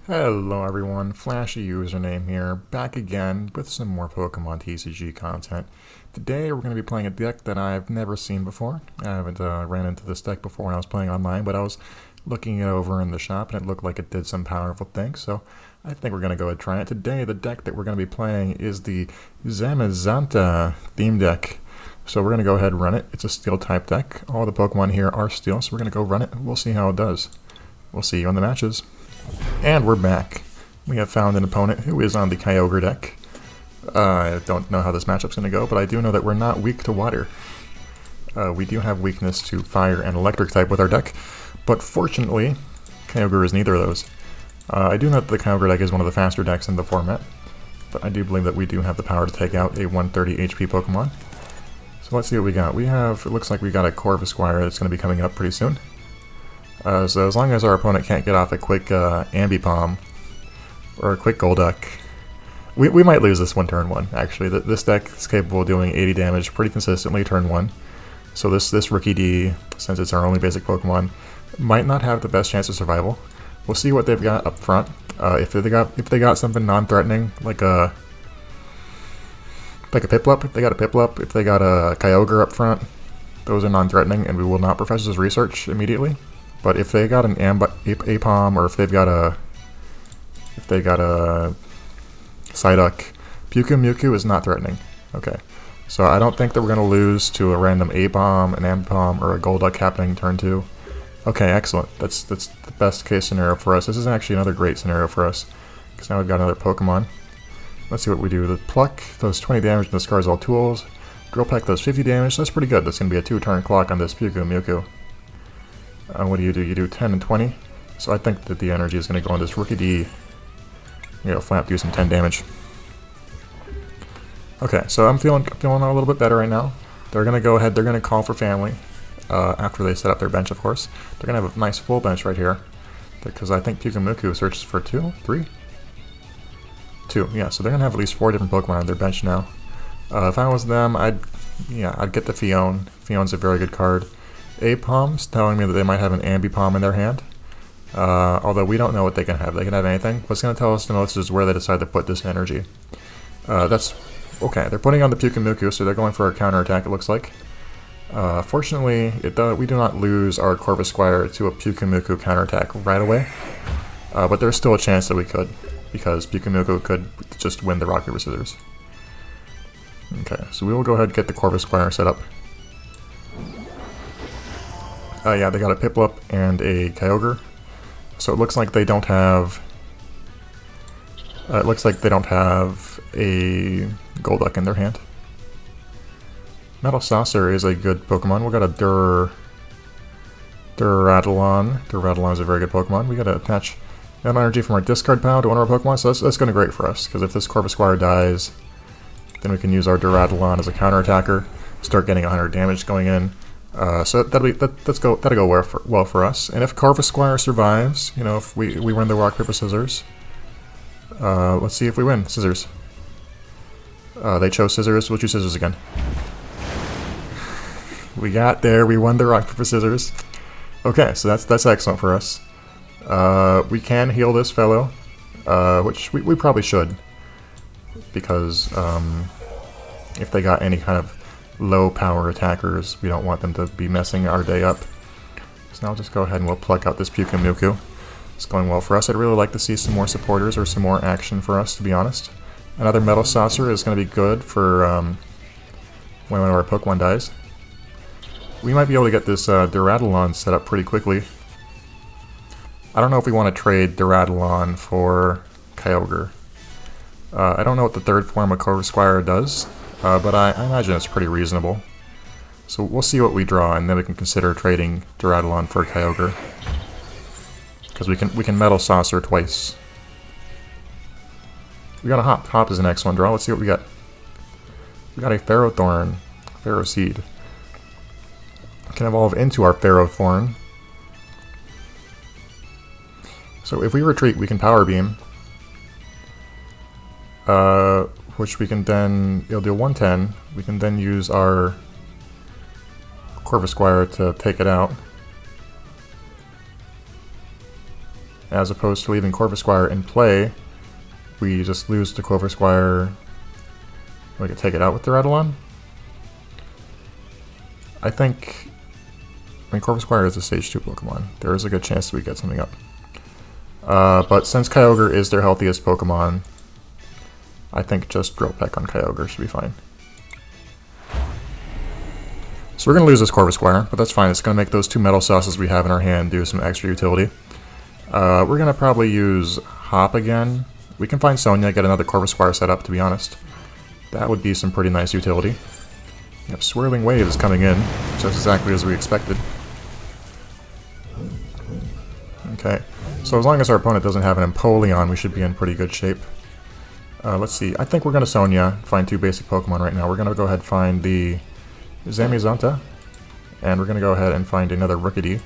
Hello everyone, Flashy username here, back again with some more Pokemon TCG content. Today we're going to be playing a deck that I've never seen before. I haven't ran into this deck before when I was playing online, but I was looking it over in the shop and it looked like it did some powerful things, so I think we're going to go ahead and try it. Today the deck that we're going to be playing is the Zamazenta theme deck. So we're going to go ahead and run it. It's a steel type deck. All the Pokemon here are steel, so we're going to go run it. We'll see how it does. We'll see you on the matches. And we're back. We have found an opponent who is on the Kyogre deck. I don't know how this matchup's going to go, but I do know that we're not weak to water. We do have weakness to fire and electric type with our deck, but fortunately, Kyogre is neither of those. I do know that the Kyogre deck is one of the faster decks in the format, but I do believe that we do have the power to take out a 130 HP Pokemon. So let's see what we got. It looks like we got a Corvisquire that's going to be coming up pretty soon. So as long as our opponent can't get off a quick Ambipom or a quick Golduck, we might lose this one turn one, actually. This deck is capable of doing 80 damage pretty consistently turn one. So this Rookie D, since it's our only basic Pokemon, might not have the best chance of survival. We'll see what they've got up front. If they got something non-threatening, like a Piplup, if they got a Piplup, if they got a Kyogre up front, those are non-threatening and we will not Professor's Research immediately. But if they got an Apom, or if they got a Psyduck, Mewtwo is not threatening. Okay, so I don't think that we're going to lose to a random Apom, an Ambipom, or a Golduck happening turn 2. Okay, excellent. That's the best case scenario for us. This is actually another great scenario for us, because now we've got another Pokemon. Let's see what we do. The Pluck does 20 damage and discards all tools. Drill Peck does 50 damage. That's pretty good. That's going to be a 2-turn clock on this Mewtwo. What do? You do 10 and 20. So I think that the energy is going to go on this Rookie D. Flap do some 10 damage. Okay, so I'm feeling a little bit better right now. They're going to go ahead. They're going to call for family after they set up their bench, of course. They're going to have a nice full bench right here because I think Mewtwo searches for 2, 3, 2. Yeah, so they're going to have at least 4 different Pokemon on their bench now. If I was them, I'd get the Fion. Fion's a very good card. Apom's telling me that they might have an Ambipom in their hand. Although we don't know what they can have. They can have anything. What's going to tell us the most is where they decide to put this energy. That's okay. They're putting on the Mewtwo, so they're going for a counterattack, it looks like. Fortunately, we do not lose our Corvisquire to a Mewtwo counterattack right away. But there's still a chance that we could, because Mewtwo could just win the rock, paper, scissors. Okay, so we will go ahead and get the Corvisquire set up. Yeah, they got a Piplup and a Kyogre. So it looks like they don't have. It looks like they don't have a Golduck in their hand. Metal Saucer is a good Pokemon. We got a Duraludon. Duraludon is a very good Pokemon. We got to attach that energy from our discard pile to one of our Pokemon, so that's going to be great for us. Because if this Corvisquire dies, then we can use our Duraludon as a counterattacker, start getting 100 damage going in. So that'll go well for us. And if Corvisquire survives, if we win the rock, paper, scissors, let's see if we win. Scissors. They chose scissors. We'll choose scissors again. We got there. We won the rock, paper, scissors. Okay, so that's excellent for us. We can heal this fellow, which we probably should, because if they got any kind of low power attackers, we don't want them to be messing our day up. So now I'll just go ahead and we'll pluck out this Mewtwo. It's going well for us. I'd really like to see some more supporters or some more action for us, to be honest. Another Metal Saucer is going to be good for when one of our Pokemon dies. We might be able to get this Duraludon set up pretty quickly. I don't know if we want to trade Duraludon for Kyogre. I don't know what the third form of Corvisquire does. But I imagine it's pretty reasonable. So we'll see what we draw, and then we can consider trading Duraludon for Kyogre. Because we can Metal Saucer twice. We got a Hop. Hop is an excellent draw. Let's see what we got. We got a Ferrothorn. Ferroseed. Can evolve into our Ferrothorn. So if we retreat, we can Power Beam. Which we can then, it'll do 110, we can then use our Corvisquire to take it out. as opposed to leaving Corvisquire in play, we just lose the Corvisquire. We can take it out with the Dreadnaw. I mean, Corvisquire is a stage 2 Pokemon. There is a good chance that we get something up. But since Kyogre is their healthiest Pokemon, I think just Drill Peck on Kyogre should be fine. So we're going to lose this Corvisquire, but that's fine. It's going to make those 2 Metal Sauces we have in our hand do some extra utility. We're going to probably use Hop again. We can find Sonia, get another Corvisquire set up, to be honest. That would be some pretty nice utility. Yep, Swirling Wave is coming in, just exactly as we expected. Okay, so as long as our opponent doesn't have an Empoleon, we should be in pretty good shape. Let's see, I think we're going to Sonia, find 2 basic Pokemon right now. We're going to go ahead and find the Zamazenta, and we're going to go ahead and find another Rookidee.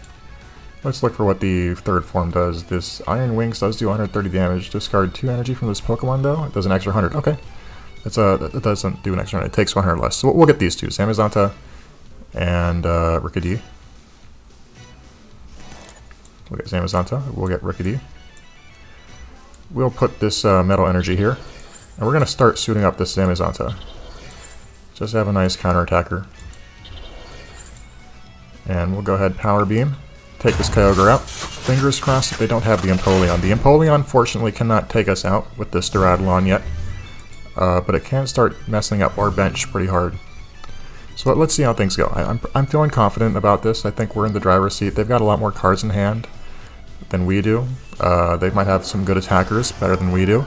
Let's look for what the third form does. This Iron Wings does do 130 damage. Discard 2 energy from this Pokemon though. It does an extra 100. Okay. It doesn't do an extra 100. It takes 100 less. So we'll get these 2. Zamazenta and Rookidee. We'll get Zamazenta. We'll get Rookidee. We'll put this Metal Energy here. And we're going to start suiting up this Zamazenta. Just have a nice counterattacker. And we'll go ahead and Power Beam. Take this Kyogre out. Fingers crossed that they don't have the Empoleon. The Empoleon, fortunately, cannot take us out with this Dreadnaw yet. But it can start messing up our bench pretty hard. So let's see how things go. I'm feeling confident about this. I think we're in the driver's seat. They've got a lot more cards in hand than we do. They might have some good attackers, better than we do.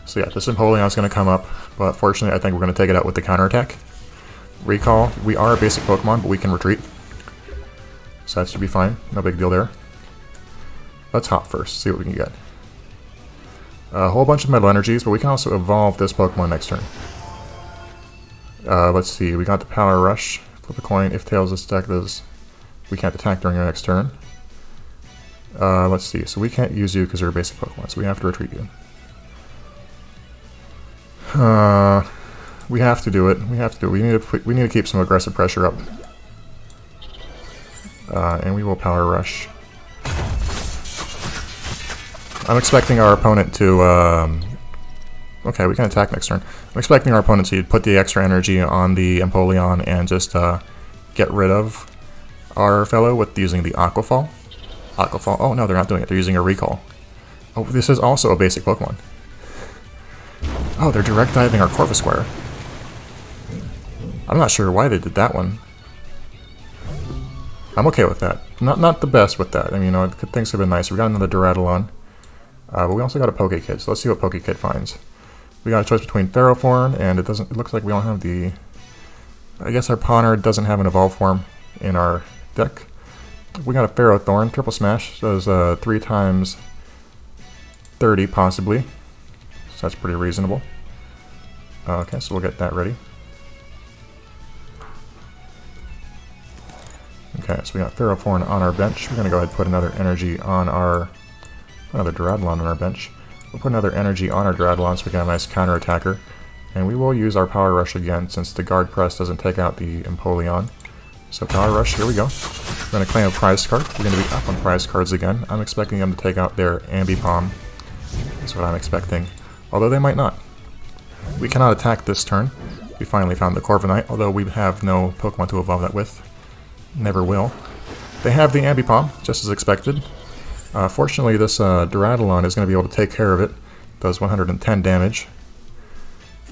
So yeah, this Empoleon's going to come up. But fortunately, I think we're going to take it out with the counterattack. Recall, we are a basic Pokemon, but we can retreat. So that should be fine. No big deal there. Let's hop first, see what we can get. A whole bunch of Metal Energies, but we can also evolve this Pokemon next turn. Let's see, we got the Power Rush. Flip a coin. If Tails is attack does, we can't attack during our next turn. Let's see, so we can't use you because you're a basic Pokemon, so we have to retreat you. We have to do it. We have to do it. We need to keep some aggressive pressure up. And we will Power Rush. I'm expecting our opponent to... okay, we can attack next turn. I'm expecting our opponent to put the extra energy on the Empoleon and just get rid of our fellow with using the Aquafall. Aquafall. Oh no, they're not doing it. They're using a Recall. Oh, this is also a basic Pokemon. Oh, they're direct diving our Corvisquire. I'm not sure why they did that one. I'm okay with that. Not the best with that. I mean, you know, things have been nice. We got another Dreadnaw. But we also got a Pokekid, so let's see what Pokekid finds. We got a choice between Ferrothorn, and it looks like we don't have the... I guess our Pawner doesn't have an Evolve form in our deck. We got a Ferrothorn, Triple Smash, does 3 times 30 possibly. So that's pretty reasonable. Okay, so we'll get that ready. Okay, so we got Ferrothorn on our bench. We're going to go ahead and put another energy on our... another Dreadnaw on our bench. We'll put another energy on our Dreadnaw so we can have a nice counter-attacker. And we will use our Power Rush again since the Guard Press doesn't take out the Empoleon. So Power Rush, here we go. We're going to claim a prize card. We're going to be up on prize cards again. I'm expecting them to take out their Ambipom. That's what I'm expecting. Although they might not. We cannot attack this turn. We finally found the Corviknight, although we have no Pokemon to evolve that with. Never will. They have the Ambipom, just as expected. Fortunately, this Dreadnaw is going to be able to take care of it. Does 110 damage.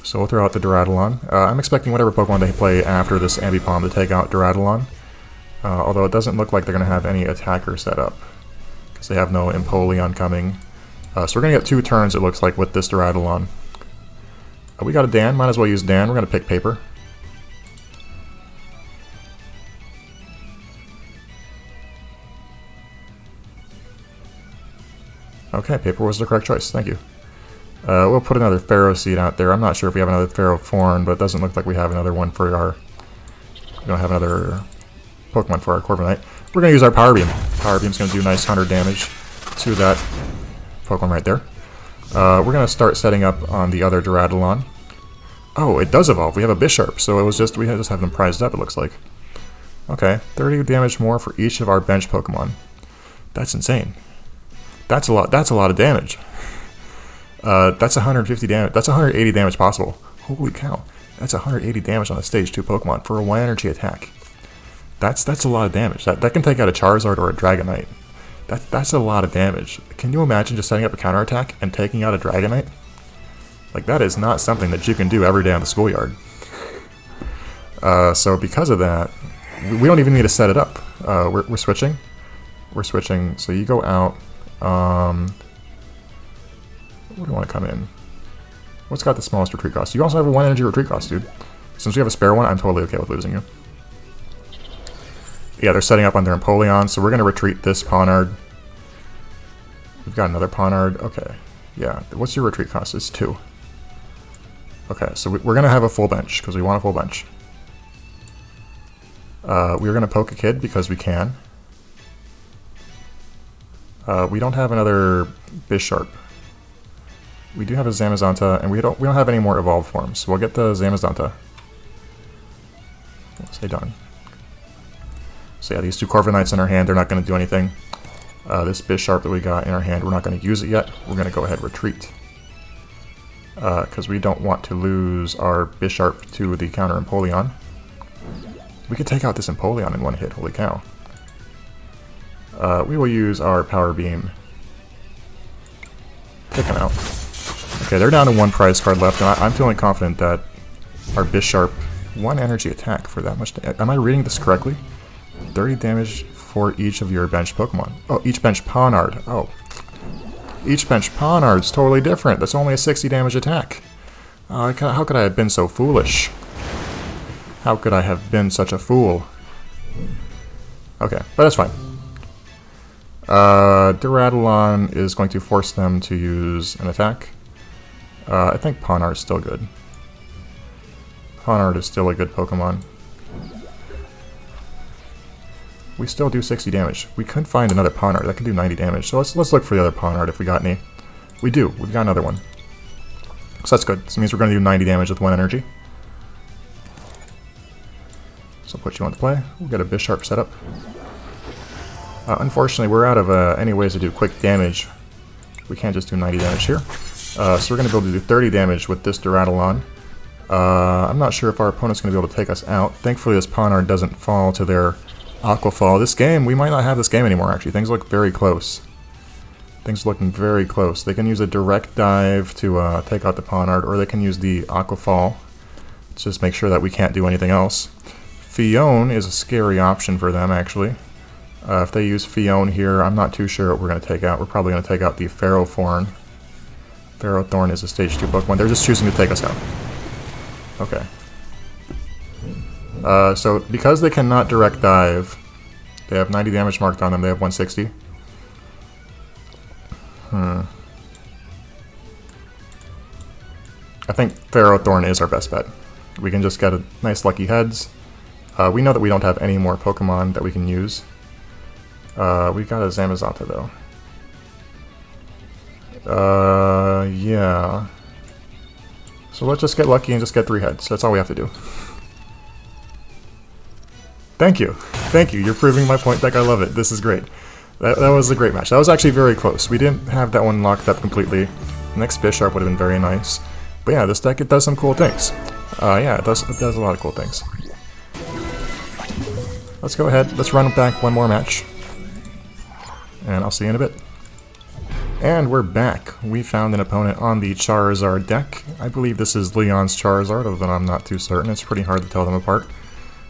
So we'll throw out the Dreadnaw. I'm expecting whatever Pokemon they play after this Ambipom to take out Dreadnaw. Although it doesn't look like they're going to have any attacker set up. Because they have no Empoleon coming. So we're going to get 2 turns, it looks like, with this Dreadnaw. We got a Dan. Might as well use Dan. We're going to pick Paper. Okay, Paper was the correct choice. Thank you. We'll put another Pharaoh Seed out there. I'm not sure if we have another Ferrothorn, but it doesn't look like we have another one for our... We don't have another Pokemon for our Corviknight. We're going to use our Power Beam. Power Beam's going to do nice 100 damage to that Pokemon right there. We're going to start setting up on the other Dreadnaw. Oh, it does evolve. We have a Bisharp, so it was just... We just have them prized up, it looks like. Okay, 30 damage more for each of our bench Pokemon. That's insane. That's a lot. That's a lot of damage. That's 150 damage. That's 180 damage possible. Holy cow. That's 180 damage on a stage 2 Pokemon for a 1 energy attack. That's a lot of damage. That can take out a Charizard or a Dragonite. That's a lot of damage. Can you imagine just setting up a counterattack and taking out a Dragonite? Like, that is not something that you can do every day on the schoolyard. So because of that, we don't even need to set it up. We're switching. We're switching. So you go out. Where do you want to come in? What's got the smallest retreat cost? You also have a 1 energy retreat cost, dude. Since we have a spare one, I'm totally okay with losing you. Yeah, they're setting up on their Empoleon, so we're going to retreat this Ponard. We've got another Ponard. Okay. Yeah. What's your retreat cost? It's 2. Okay, so we're going to have a full bench, because we want a full bench. We're going to poke a kid, because we can. We don't have another Bisharp. We do have a Zamazenta, and we don't have any more evolved forms, so we'll get the Zamazenta. Say done. So yeah, these 2 Corviknights in our hand, they're not going to do anything. This Bisharp that we got in our hand, we're not going to use it yet. We're going to go ahead and retreat. Because we don't want to lose our Bisharp to the counter Empoleon. We could take out this Empoleon in 1 hit, holy cow. We will use our Power Beam. Take him out. Okay, they're down to 1 prize card left, and I'm feeling confident that our Bisharp 1 energy attack for that much damage. Am I reading this correctly? 30 damage for each of your bench Pokemon. Oh, each bench Ponard. Oh. Each bench Ponard's totally different. That's only a 60 damage attack. How could I have been so foolish? How could I have been such a fool? Okay, but that's fine. Dreadnaw is going to force them to use an attack. I think Ponard's still good. Ponard is still a good Pokemon. We still do 60 damage. We couldn't find another Ponard that can do 90 damage, so let's look for the other Ponard if we got any. We do. We've got another one. So that's good. This means we're going to do 90 damage with 1 energy. So I'll put you on the play. We'll get a Bisharp set up. Unfortunately, we're out of any ways to do quick damage. We can't just do 90 damage here. So we're going to be able to do 30 damage with this Dreadnaw. I'm not sure if our opponent's going to be able to take us out. Thankfully, this Ponard doesn't fall to their Aqua Fall. This game, we might not have this game anymore, actually. Things look very close. Things looking very close. They can use a direct dive to take out the Ponard, or they can use the Aqua Fall to just make sure that we can't do anything else. Fione is a scary option for them, actually. If they use Fione here, I'm not too sure what we're going to take out. We're probably going to take out the Ferrothorn. Ferrothorn is a stage 2 Pokemon. They're just choosing to take us out. Okay. So, because they cannot direct dive, they have 90 damage marked on them, they have 160. I think Ferrothorn is our best bet. We can just get a nice lucky heads. We know that we don't have any more Pokemon that we can use. We've got a Zamazenta, though. Yeah. So let's just get lucky and just get 3 heads. That's all we have to do. Thank you. Thank you. You're proving my point deck. I love it. This is great. That was a great match. That was actually very close. We didn't have that one locked up completely. The next Bisharp would have been very nice. But yeah, this deck, it does some cool things. Yeah, it does a lot of cool things. Let's go ahead. Let's run back one more match. And I'll see you in a bit. And we're back. We found an opponent on the Charizard deck. I believe this is Leon's Charizard, although I'm not too certain. It's pretty hard to tell them apart.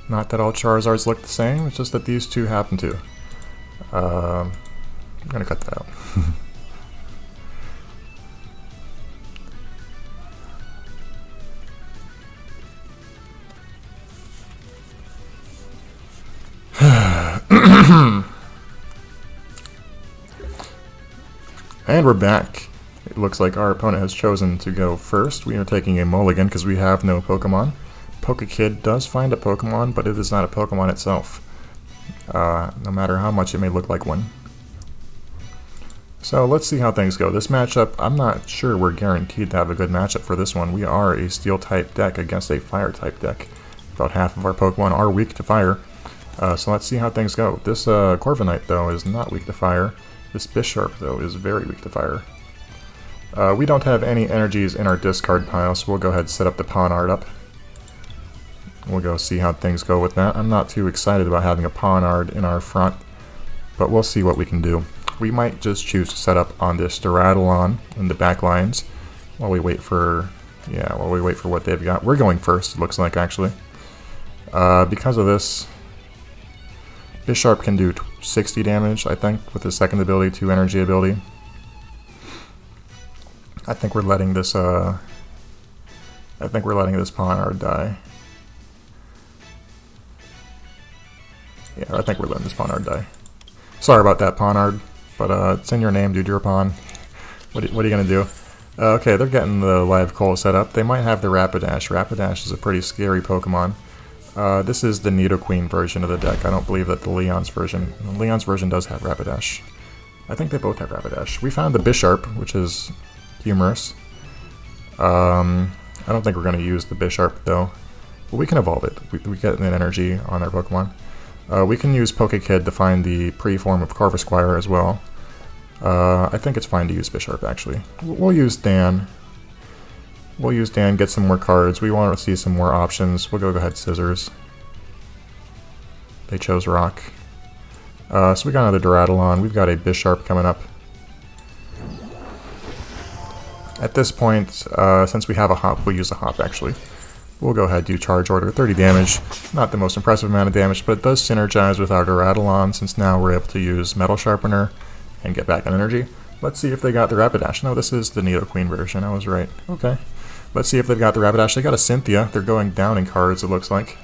Not that all Charizards look the same, it's just that these two happen to. I'm gonna cut that out. And we're back. It looks like our opponent has chosen to go first. We are taking a mulligan because we have no Pokemon. Pokekid does find a Pokemon, but it is not a Pokemon itself. No matter how much it may look like one. So let's see how things go. This matchup, I'm not sure we're guaranteed to have a good matchup for this one. We are a Steel-type deck against a Fire-type deck. About half of our Pokemon are weak to Fire. So let's see how things go. This Corviknight, though, is not weak to Fire. This Bisharp, though, is very weak to fire. We don't have any energies in our discard pile, so we'll go ahead and set up the Ponard up. We'll go see how things go with that. I'm not too excited about having a Ponard in our front, but we'll see what we can do. We might just choose to set up on this Dreadnaw in the back lines while we wait for, what they've got. We're going first, it looks like, actually. Because of this, Bisharp can do 60 damage, I think, with his second ability, 2 energy ability. I think we're letting this Ponard die. Yeah, I think we're letting this Ponard die. Sorry about that, Ponard, but it's in your name, dude. You're a pawn. What are you gonna do? Okay, they're getting the live coal set up. They might have the Rapidash. Rapidash is a pretty scary Pokemon. This is the Nidoqueen version of the deck. I don't believe that the Leon's version does have Rapidash. I think they both have Rapidash. We found the Bisharp, which is humorous. I don't think we're going to use the Bisharp, though. But we can evolve it. We get an energy on our Pokemon. We can use Pokekid to find the pre-form of Corvisquire as well. I think it's fine to use Bisharp, actually. We'll use Dan. We'll use Dan, get some more cards. We want to see some more options. We'll go ahead Scissors. They chose Rock. So we got another Dreadnaw. We've got a Bisharp coming up. At this point, since we have a Hop, we'll use a Hop, actually. We'll go ahead and do Charge Order. 30 damage. Not the most impressive amount of damage, but it does synergize with our Dreadnaw, since now we're able to use Metal Sharpener and get back on energy. Let's see if they got the Rapidash. No, this is the Nidoqueen version. I was right. Okay. Let's see if they've got the Rapidash. They got a Cynthia. They're going down in cards, it looks like.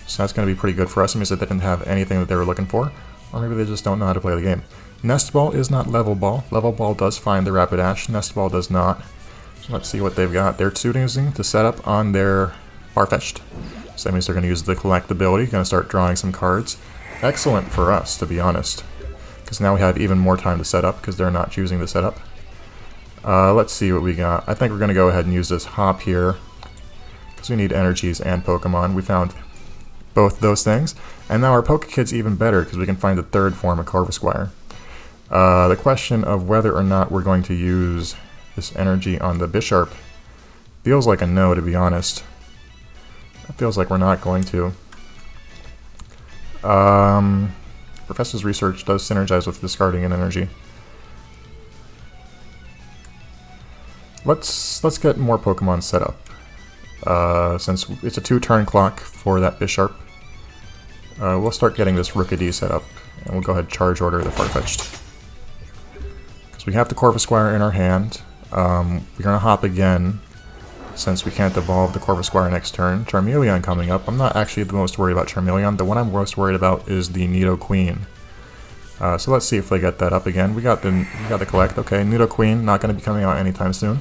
So that's going to be pretty good for us. It means that they didn't have anything that they were looking for. Or maybe they just don't know how to play the game. Nest Ball is not Level Ball. Level Ball does find the Rapidash. Nest Ball does not. So let's see what they've got. They're choosing to set up on their Farfetch'd. So that means they're going to use the Collect ability. Going to start drawing some cards. Excellent for us, to be honest. Because now we have even more time to set up, because they're not choosing to set up. Let's see what we got. I think we're going to go ahead and use this Hop here, because we need energies and Pokemon. We found both those things. And now our Pokekid's even better, because we can find the third form of Corvisquire. The question of whether or not we're going to use this energy on the Bisharp feels like a no, to be honest. It feels like we're not going to. Professor's Research does synergize with discarding an energy. Let's get more Pokemon set up. Since it's a 2-turn clock for that Bisharp, we'll start getting this Rookidee set up, and we'll go ahead and Charge Order the Farfetch'd. Because we have the Corvisquire in our hand. We're going to Hop again, since we can't evolve the Corvisquire next turn. Charmeleon coming up. I'm not actually the most worried about Charmeleon. The one I'm most worried about is the Nidoqueen. So let's see if they get that up again. We got the Collect. Okay, Nidoqueen not going to be coming out anytime soon.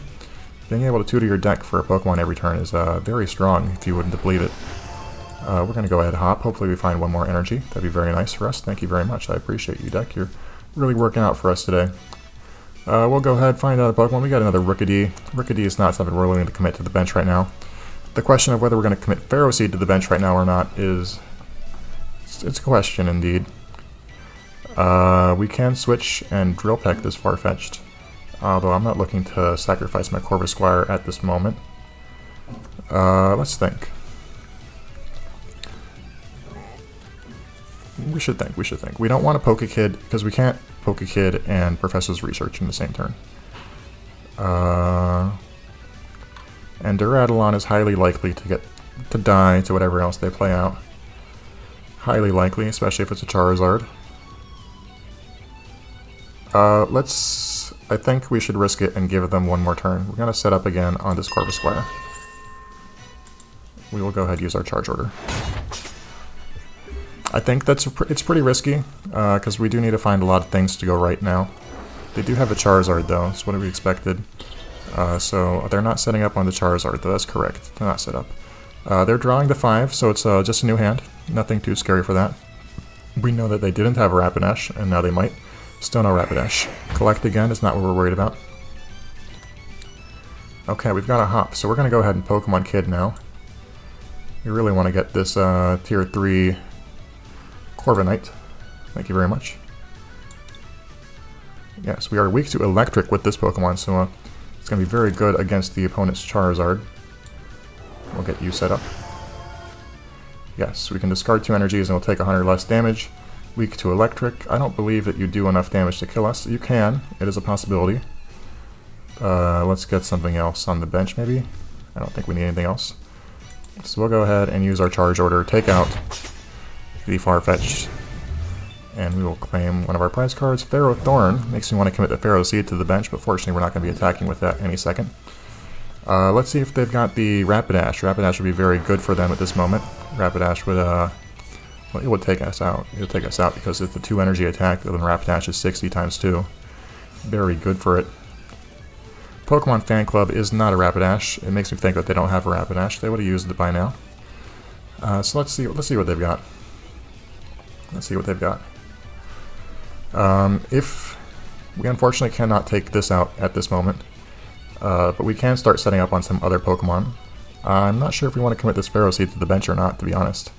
Being able to tutor your deck for a Pokemon every turn is very strong, if you wouldn't believe it. We're going to go ahead and Hop. Hopefully we find one more energy. That'd be very nice for us. Thank you very much. I appreciate you, deck. You're really working out for us today. We'll go ahead and find another Pokemon. We got another Rookidee. Rookidee is not something we're willing to commit to the bench right now. The question of whether we're going to commit Ferroseed to the bench right now or not is... It's a question, indeed. We can switch and Drill Peck this Farfetch'd. Although I'm not looking to sacrifice my Corvisquire at this moment. Let's think. We should think. We don't want a Pokekid, because we can't Pokekid and Professor's Research in the same turn. And Dreadnaw is highly likely to die to whatever else they play out. Highly likely, especially if it's a Charizard. I think we should risk it and give them one more turn. We're going to set up again on this Corvisquire. We will go ahead and use our Charge Order. I think it's pretty risky, because we do need to find a lot of things to go right now. They do have a Charizard, though, so what we expected. So they're not setting up on the Charizard, though. That's correct. They're not set up. They're drawing the 5, so it's just a new hand. Nothing too scary for that. We know that they didn't have a Rapidash, and now they might. Still no Rapidash. Collect again is not what we're worried about. Okay, we've got a Hop, so we're going to go ahead and Pokemon Kid now. We really want to get this Tier 3 Corviknight. Thank you very much. Yes, we are weak to electric with this Pokemon, so it's going to be very good against the opponent's Charizard. We'll get you set up. Yes, we can discard 2 energies and we'll take 100 less damage. Weak to electric. I don't believe that you do enough damage to kill us. You can. It is a possibility. Let's get something else on the bench, maybe. I don't think we need anything else. So we'll go ahead and use our charge order, take out the Farfetch'd, and we will claim one of our prize cards. Pharaoh Thorn makes me want to commit the Pharaoh Seed to the bench, but fortunately we're not going to be attacking with that any second. Let's see if they've got the Rapidash. Rapidash would be very good for them at this moment. Rapidash would, well, it would take us out. It would take us out because it's a 2 energy attack, then Rapidash is 60 times 2. Very good for it. Pokemon Fan Club is not a Rapidash. It makes me think that they don't have a Rapidash. They would have used it by now. So let's see what they've got. Let's see what they've got. If we unfortunately cannot take this out at this moment, but we can start setting up on some other Pokemon. I'm not sure if we want to commit this Pharaoh Seed to the bench or not, to be honest.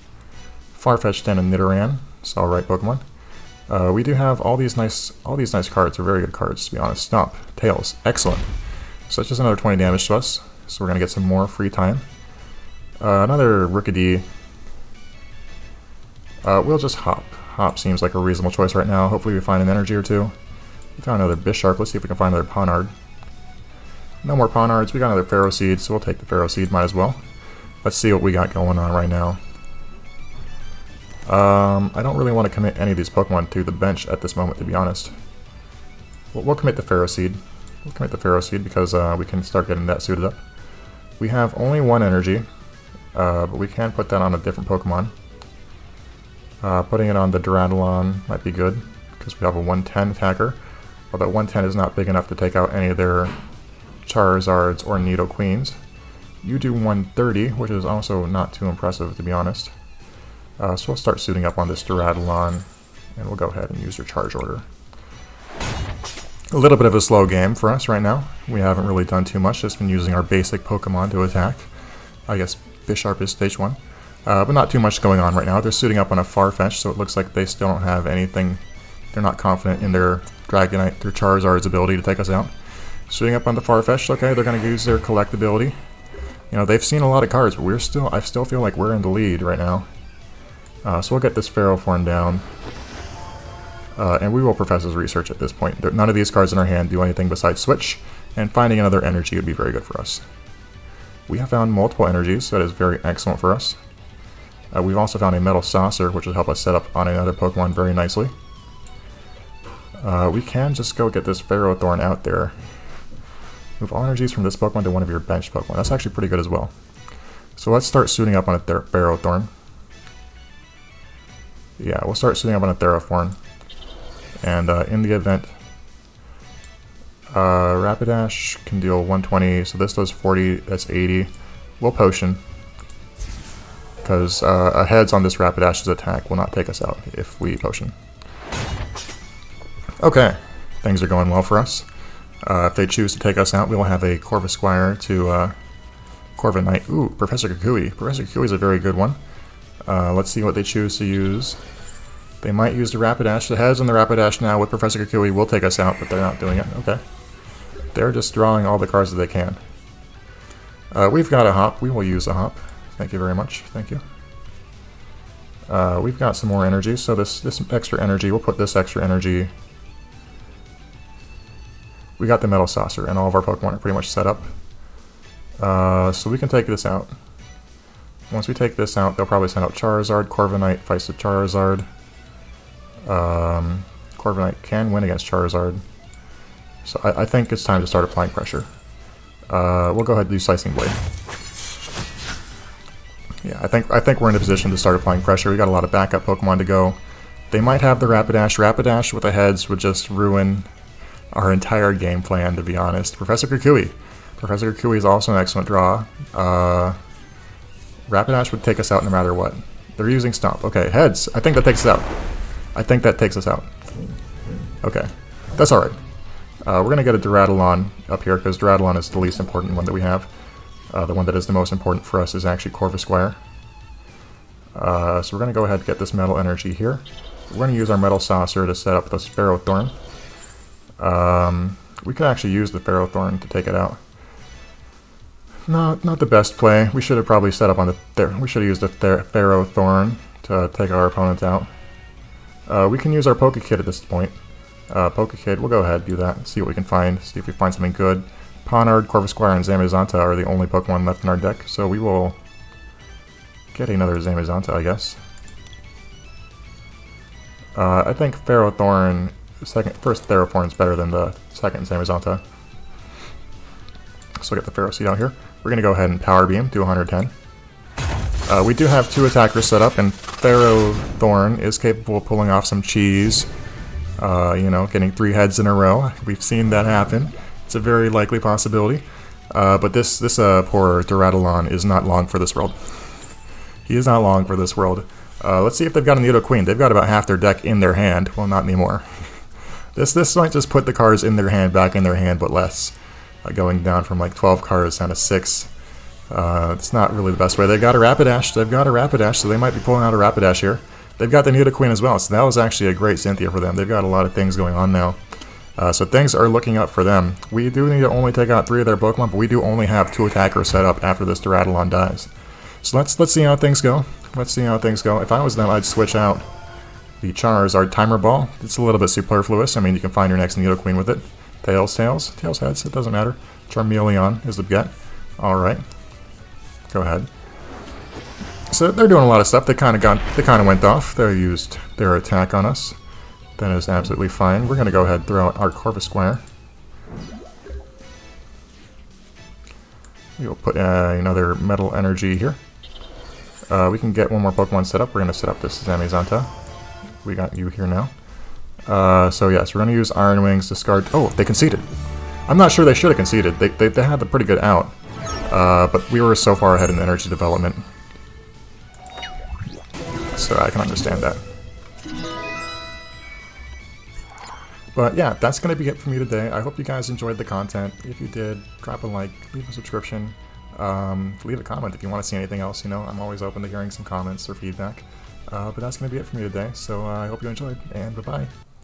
Farfetch'd and a Nidoran, it's alright Pokemon. We do have all these nice cards. Are very good cards, to be honest. Stomp, Tails, excellent. So it's just another 20 damage to us. So we're gonna get some more free time. Another Rookidee. We'll just hop. Hop seems like a reasonable choice right now. Hopefully we find an energy or two. We found another Bisharp. Let's see if we can find another Ponard. No more Ponards. We got another Pharaoh Seed, so we'll take the Pharaoh Seed. Might as well. Let's see what we got going on right now. I don't really want to commit any of these Pokemon to the bench at this moment, to be honest. We'll commit the Pharaoh Seed. We'll commit the Pharaoh Seed because we can start getting that suited up. We have only 1 energy, but we can put that on a different Pokemon. Putting it on the Dreadnaw might be good because we have a 110 attacker. Although 110 is not big enough to take out any of their Charizards or Nidoqueens. You do 130, which is also not too impressive, to be honest. So we'll start suiting up on this Dreadnaw, and we'll go ahead and use your charge order. A little bit of a slow game for us right now. We haven't really done too much, just been using our basic Pokemon to attack. I guess Bisharp is stage 1. But not too much going on right now. They're suiting up on a Farfetch'd, so it looks like they still don't have anything. They're not confident in their Dragonite, their Charizard's ability to take us out. Suiting up on the Farfetch'd, okay, they're going to use their collect ability. You know, they've seen a lot of cards, but I still feel like we're in the lead right now. So we'll get this Pharaoh Thorn down. And we will Professor's Research at this point. None of these cards in our hand do anything besides switch, and finding another energy would be very good for us. We have found multiple energies, so that is very excellent for us. We've also found a Metal Saucer, which will help us set up on another Pokemon very nicely. We can just go get this Pharaoh Thorn out there. Move all energies from this Pokemon to one of your bench Pokemon. That's actually pretty good as well. So let's start suiting up on a Pharaoh Thorn. Yeah, we'll start suiting up on a Theraphorn. And in the event, Rapidash can deal 120, so this does 40, that's 80. We'll Potion, because a heads on this Rapidash's attack will not take us out if we Potion. Okay, things are going well for us. If they choose to take us out, we will have a Corvisquire to Corviknight. Ooh, Professor Kukui. Professor Kukui is a very good one. Let's see what they choose to use. They might use the Rapidash. The heads on the Rapidash now with Professor Kukui will take us out, but they're not doing it. Okay. They're just drawing all the cards that they can. We've got a Hop. We will use a Hop. Thank you very much. Thank you. We've got some more energy, so this extra energy, we'll put this extra energy. We got the Metal Saucer, and all of our Pokemon are pretty much set up. So we can take this out. Once we take this out, they'll probably send out Charizard. Corviknight fights the Charizard. Corviknight can win against Charizard. So I think it's time to start applying pressure. We'll go ahead and do Slicing Blade. Yeah, I think we're in a position to start applying pressure. We got a lot of backup Pokemon to go. They might have the Rapidash. Rapidash with the heads would just ruin our entire game plan, to be honest. Professor Kukui. Professor Kukui is also an excellent draw. Rapidash would take us out no matter what. They're using Stomp. Okay, heads. I think that takes us out. I think that takes us out. Okay, that's alright. We're going to get a Dreadnaw up here, because Dreadnaw is the least important one that we have. The one that is the most important for us is actually Corvisquire. So we're going to go ahead and get this Metal Energy here. We're going to use our Metal Saucer to set up the Pharaoh Thorn. We could actually use the Ferrothorn to take it out. Not the best play. We should have probably set up on the... we should have used the Ferrothorn to take our opponent out. We can use our Pokekid at this point. Pokekid, we'll go ahead and do that. See what we can find. See if we find something good. Ponard, Corvisquire, and Zamazenta are the only Pokemon left in our deck, so we will get another Zamazenta, I guess. I think Ferrothorn, first Ferrothorn is better than the second Zamazenta. So we'll get the Ferro Seed out here. We're going to go ahead and Power Beam, do 110. We do have 2 attackers set up, and Ferrothorn is capable of pulling off some cheese. You know, getting 3 heads in a row. We've seen that happen. It's a very likely possibility. But this poor Duraludon is not long for this world. He is not long for this world. Let's see if they've got a Nidoqueen. They've got about half their deck in their hand. Well, not anymore. This might just put the cards in their hand back in their hand, but less. Going down from like 12 cards down to 6. It's not really the best way. They've got a Rapidash. They've got a Rapidash, so they might be pulling out a Rapidash here. They've got the Nidoqueen as well, so that was actually a great Cynthia for them. They've got a lot of things going on now. So things are looking up for them. We do need to only take out 3 of their Pokemon, but we do only have 2 attackers set up after this Duraludon dies. So let's see how things go. Let's see how things go. If I was them, I'd switch out the Charizard Timer Ball. It's a little bit superfluous. I mean, you can find your next Nidoqueen with it. Tails, heads, it doesn't matter. Charmeleon is the get. Alright. Go ahead. So they're doing a lot of stuff. They kind of went off. They used their attack on us. That is absolutely fine. We're going to go ahead and throw out our Corvisquire. We'll put another Metal Energy here. We can get one more Pokemon set up. We're going to set up this Zamazenta. We got you here now. So yes, we're going to use Iron Wings, discard... Oh, they conceded. I'm not sure they should have conceded. They had a pretty good out. But we were so far ahead in energy development. So I can understand that. But yeah, that's going to be it for me today. I hope you guys enjoyed the content. If you did, drop a like, leave a subscription, leave a comment if you want to see anything else. You know, I'm always open to hearing some comments or feedback. But that's going to be it for me today. So I hope you enjoyed, and bye-bye.